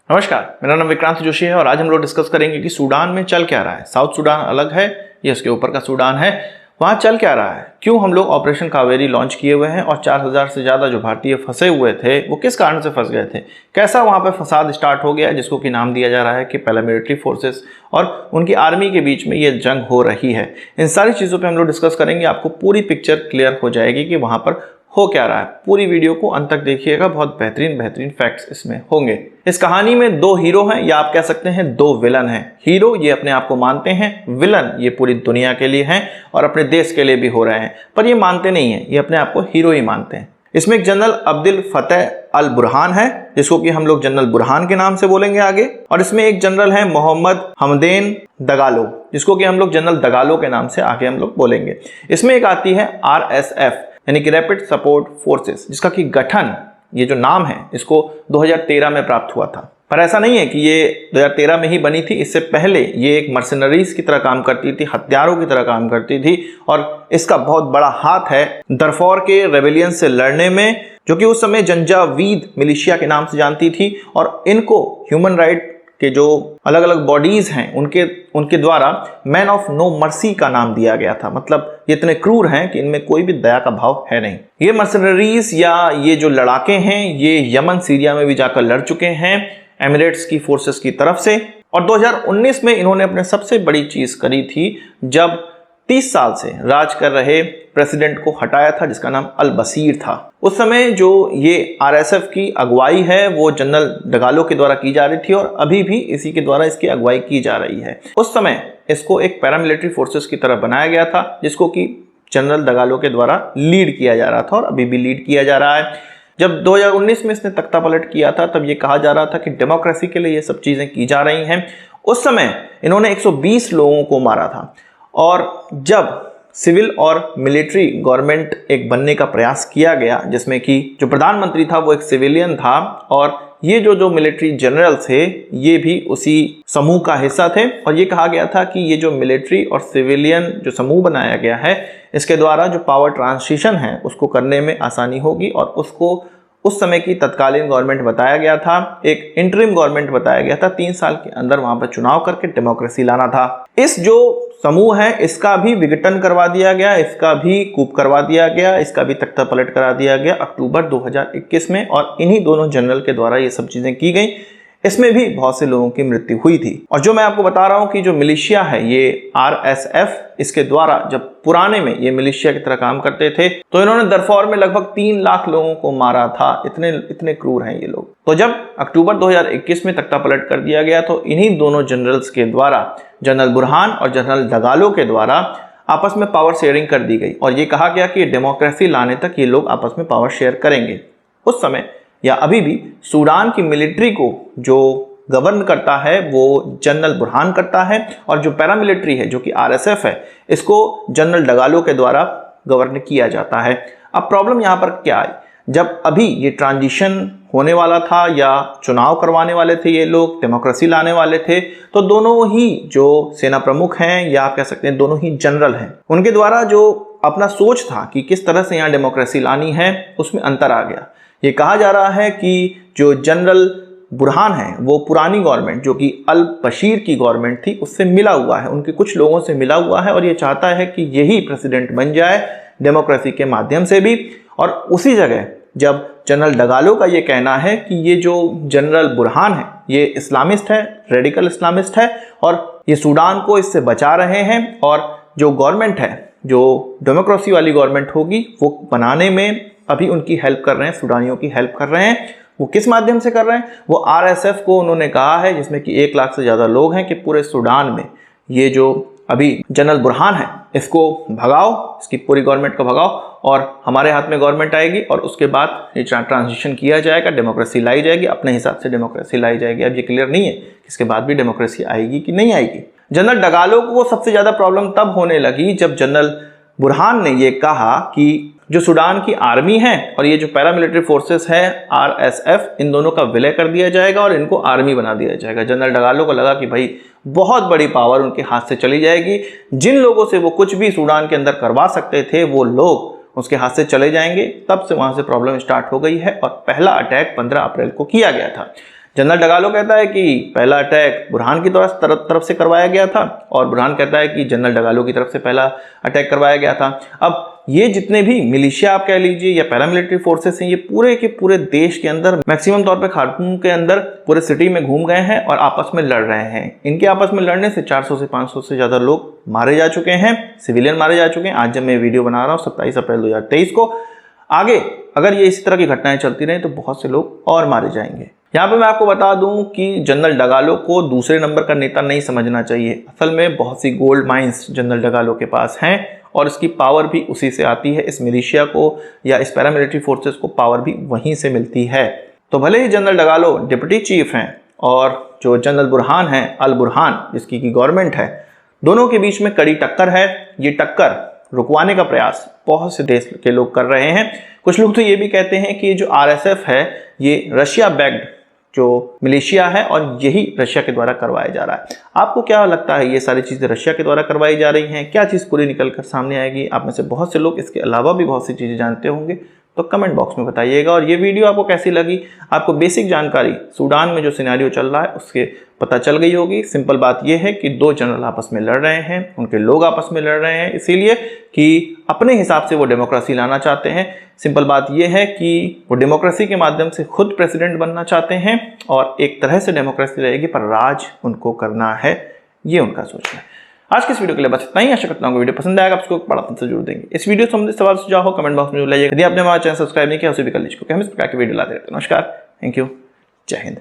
नमस्कार, मेरा नाम विक्रांत जोशी है और आज हम लोग डिस्कस करेंगे कि सूडान में चल क्या रहा है। साउथ सूडान अलग है, ये उसके ऊपर का सूडान है। वहाँ चल क्या रहा है, क्यों हम लोग ऑपरेशन कावेरी लॉन्च किए हुए हैं और 4000 से ज़्यादा जो भारतीय फंसे हुए थे वो किस कारण से फंस गए थे, कैसा वहाँ पे फसाद स्टार्ट हो गया जिसको कि नाम दिया जा रहा है कि पैरामिलिट्री फोर्सेस और उनकी आर्मी के बीच में ये जंग हो रही है। इन सारी चीज़ों पर हम लोग डिस्कस करेंगे, आपको पूरी पिक्चर क्लियर हो जाएगी कि वहाँ पर हो क्या रहा है। पूरी वीडियो को अंत तक देखिएगा, बहुत बेहतरीन फैक्ट्स इसमें होंगे। इस कहानी में दो हीरो हैं या आप कह सकते हैं दो विलन हैं। हीरो ये अपने आप को मानते हैं, विलन ये पूरी दुनिया के लिए हैं और अपने देश के लिए भी हो रहे हैं, पर ये मानते नहीं है, ये अपने आप को हीरो ही मानते हैं। इसमें एक जनरल अब्दुल फतेह अल बुरहान है जिसको कि हम लोग जनरल बुरहान के नाम से बोलेंगे आगे, और इसमें एक जनरल है मोहम्मद हमदेन दगालो जिसको कि हम लोग जनरल दगालो के नाम से आगे हम लोग बोलेंगे। इसमें एक आती है RSF यानी कि रैपिड सपोर्ट फोर्सेस, जिसका कि गठन, ये जो नाम है इसको 2013 में प्राप्त हुआ था। पर ऐसा नहीं है कि ये 2013 में ही बनी थी, इससे पहले ये एक मर्सिनरीज की तरह काम करती थी, हथियारों की तरह काम करती थी और इसका बहुत बड़ा हाथ है दरफोर के रेबेलियन से लड़ने में, जो कि उस समय जंजावीद मिलिशिया के नाम से जानती थी। और इनको ह्यूमन राइट के जो अलग अलग बॉडीज हैं उनके द्वारा मैन ऑफ नो मर्सी का नाम दिया गया था। मतलब ये इतने क्रूर हैं कि इनमें कोई भी दया का भाव है नहीं। ये मर्सनरीज या ये जो लड़ाके हैं ये यमन सीरिया में भी जाकर लड़ चुके हैं एमिरेट्स की फोर्सेस की तरफ से। और 2019 में इन्होंने अपने सबसे बड़ी चीज करी थी जब 30 साल से राज कर रहे प्रेसिडेंट को हटाया था जिसका नाम अल बशीर था। उस समय जो ये RSF की अगुवाई है वो जनरल डगालो के द्वारा की जा रही थी और अभी भी इसी के द्वारा इसकी अगुवाई की जा रही है। उस समय इसको एक पैरामिलिट्री फोर्सेस की तरह बनाया गया था जिसको कि जनरल डगालो के द्वारा लीड किया जा रहा था और अभी भी लीड किया जा रहा है। जब 2019 में इसने तख्ता पलट किया था तब ये कहा जा रहा था कि डेमोक्रेसी के लिए ये सब चीजें की जा रही हैं। उस समय इन्होंने 120 लोगों को मारा था और जब सिविल और मिलिट्री गवर्नमेंट एक बनने का प्रयास किया गया जिसमें कि जो प्रधानमंत्री था वो एक सिविलियन था और ये जो मिलिट्री जनरल थे ये भी उसी समूह का हिस्सा थे, और ये कहा गया था कि ये जो मिलिट्री और सिविलियन जो समूह बनाया गया है इसके द्वारा जो पावर ट्रांजिशन है उसको करने में आसानी होगी। और उसको उस समय की तत्कालीन गवर्नमेंट बताया गया था, एक इंटरिम गवर्नमेंट बताया गया था, 3 साल के अंदर वहां पर चुनाव करके डेमोक्रेसी लाना था। इस जो समूह है इसका भी विघटन करवा दिया गया, इसका भी कूप करवा दिया गया, इसका भी तख्ता पलट करा दिया गया अक्टूबर 2021 में, और इन्हीं दोनों जनरल के द्वारा ये सब चीजें की गई। इसमें भी बहुत से लोगों की मृत्यु हुई थी। और जो मैं आपको बता रहा हूं कि जो मिलिशिया है ये RSF, इसके द्वारा जब पुराने में ये मिलिशिया की तरह काम करते थे तो इन्होंने दरफोर में लगभग 3 लाख लोगों को मारा था। इतने क्रूर हैं ये लोग। तो जब अक्टूबर 2021 में तख्ता पलट कर दिया गया तो इन्हीं दोनों जनरल्स के द्वारा, जनरल बुरहान और जनरल डगालो के द्वारा आपस में पावर शेयरिंग कर दी गई और ये कहा गया कि डेमोक्रेसी लाने तक ये लोग आपस में पावर शेयर करेंगे। उस समय या अभी भी सूडान की मिलिट्री को जो गवर्न करता है वो जनरल बुरहान करता है और जो पैरामिलिट्री है जो कि RSF है इसको जनरल डगालो के द्वारा गवर्न किया जाता है। अब प्रॉब्लम यहाँ पर क्या आई, जब अभी ये ट्रांजिशन होने वाला था या चुनाव करवाने वाले थे ये लोग, डेमोक्रेसी लाने वाले थे, तो दोनों ही जो सेना प्रमुख हैं या आप कह सकते हैं दोनों ही जनरल हैं, उनके द्वारा जो अपना सोच था कि किस तरह से यहाँ डेमोक्रेसी लानी है उसमें अंतर आ गया। ये कहा जा रहा है कि जो जनरल बुरहान है वो पुरानी गवर्नमेंट जो कि अल बशीर की गवर्नमेंट थी उससे मिला हुआ है, उनके कुछ लोगों से मिला हुआ है और ये चाहता है कि यही प्रेसिडेंट बन जाए डेमोक्रेसी के माध्यम से भी। और उसी जगह जब जनरल डगालो का ये कहना है कि ये जो जनरल बुरहान है ये इस्लामिस्ट है, रेडिकल इस्लामिस्ट है और ये सूडान को इससे बचा रहे हैं, और जो गवर्नमेंट है जो डेमोक्रेसी वाली गवर्नमेंट होगी वो बनाने में अभी उनकी हेल्प कर रहे हैं, सूडानियों की हेल्प कर रहे हैं। वो किस माध्यम से कर रहे हैं, वो RSF को उन्होंने कहा है जिसमें कि 1 लाख से ज़्यादा लोग हैं कि पूरे सूडान में ये जो अभी जनरल बुरहान है इसको भगाओ, इसकी पूरी गवर्नमेंट को भगाओ और हमारे हाथ में गवर्नमेंट आएगी और उसके बाद ये ट्रांजिशन किया जाएगा, डेमोक्रेसी लाई जाएगी, अपने हिसाब से डेमोक्रेसी लाई जाएगी। अब ये क्लियर नहीं है कि इसके बाद भी डेमोक्रेसी आएगी कि नहीं आएगी। जनरल डगालो को सबसे ज़्यादा प्रॉब्लम तब होने लगी जब जनरल बुरहान ने ये कहा कि जो सूडान की आर्मी है और ये जो पैरामिलिट्री फोर्सेस है RSF, इन दोनों का विलय कर दिया जाएगा और इनको आर्मी बना दिया जाएगा। जनरल डगालो को लगा कि भाई बहुत बड़ी पावर उनके हाथ से चली जाएगी, जिन लोगों से वो कुछ भी सूडान के अंदर करवा सकते थे वो लोग उसके हाथ से चले जाएंगे। तब से वहां से प्रॉब्लम स्टार्ट हो गई है और पहला अटैक 15 अप्रैल को किया गया था। जनरल डगालो कहता है कि पहला अटैक बुरहान की तरफ से करवाया गया था और बुरहान कहता है कि जनरल डगालो की तरफ से पहला अटैक करवाया गया था। अब ये जितने भी मिलिशिया आप कह लीजिए या पैरामिलिट्री फोर्सेस हैं, ये पूरे के पूरे देश के अंदर मैक्सिमम तौर पे खार्टूम के अंदर पूरे सिटी में घूम गए हैं और आपस में लड़ रहे हैं। इनके आपस में लड़ने से 400 से 500 से ज़्यादा लोग मारे जा चुके हैं, सिविलियन मारे जा चुके हैं। आज जब मैं वीडियो बना रहा हूँ 27 अप्रैल 2023 को, आगे अगर ये इसी तरह की घटनाएं चलती रहें तो बहुत से लोग और मारे जाएंगे। यहाँ पे मैं आपको बता दूं कि जनरल डगालो को दूसरे नंबर का नेता नहीं समझना चाहिए। असल में बहुत सी गोल्ड माइंस जनरल डगालो के पास हैं और इसकी पावर भी उसी से आती है। इस मिलिशिया को या इस पैरामिलिट्री फोर्सेस को पावर भी वहीं से मिलती है। तो भले ही जनरल डगालो डिप्टी चीफ हैं और जो जनरल बुरहान हैं, अल बुरहान जिसकी की गवर्नमेंट है, दोनों के बीच में कड़ी टक्कर है। ये टक्कर रुकवाने का प्रयास बहुत से देश के लोग कर रहे हैं। कुछ लोग तो ये भी कहते हैं कि जो RSF है ये रशिया बैक्ड जो मिलिशिया है और यही रशिया के द्वारा करवाया जा रहा है। आपको क्या लगता है, ये सारी चीज़ें रशिया के द्वारा करवाई जा रही हैं? क्या चीज़ पूरी निकल कर सामने आएगी? आप में से बहुत से लोग इसके अलावा भी बहुत सी चीज़ें जानते होंगे, तो कमेंट बॉक्स में बताइएगा। और ये वीडियो आपको कैसी लगी? आपको बेसिक जानकारी सूडान में जो सिनेरियो चल रहा है उसके पता चल गई होगी। सिंपल बात यह है कि दो जनरल आपस में लड़ रहे हैं, उनके लोग आपस में लड़ रहे हैं इसीलिए कि अपने हिसाब से वो डेमोक्रेसी लाना चाहते हैं। सिंपल बात यह है कि वो डेमोक्रेसी के माध्यम से खुद प्रेसिडेंट बनना चाहते हैं और एक तरह से डेमोक्रेसी रहेगी पर राज उनको करना है, ये उनका सोचना है। आज के इस वीडियो के लिए बस इतना ही। आशा करता हूँ वीडियो पसंद आएगा, आपको बड़ा से जरूर देंगे। इस वीडियो संबंधित सवाल सुझाव हो कमेंट बॉक्स में जरूर लाइए। यदि आपने हमारा चैनल सब्सक्राइब नहीं किया उसे भी कर लीजिए, क्योंकि हम इस प्रकार की वीडियो लाते रहते हैं। नमस्कार, थैंक यू, जय हिंद।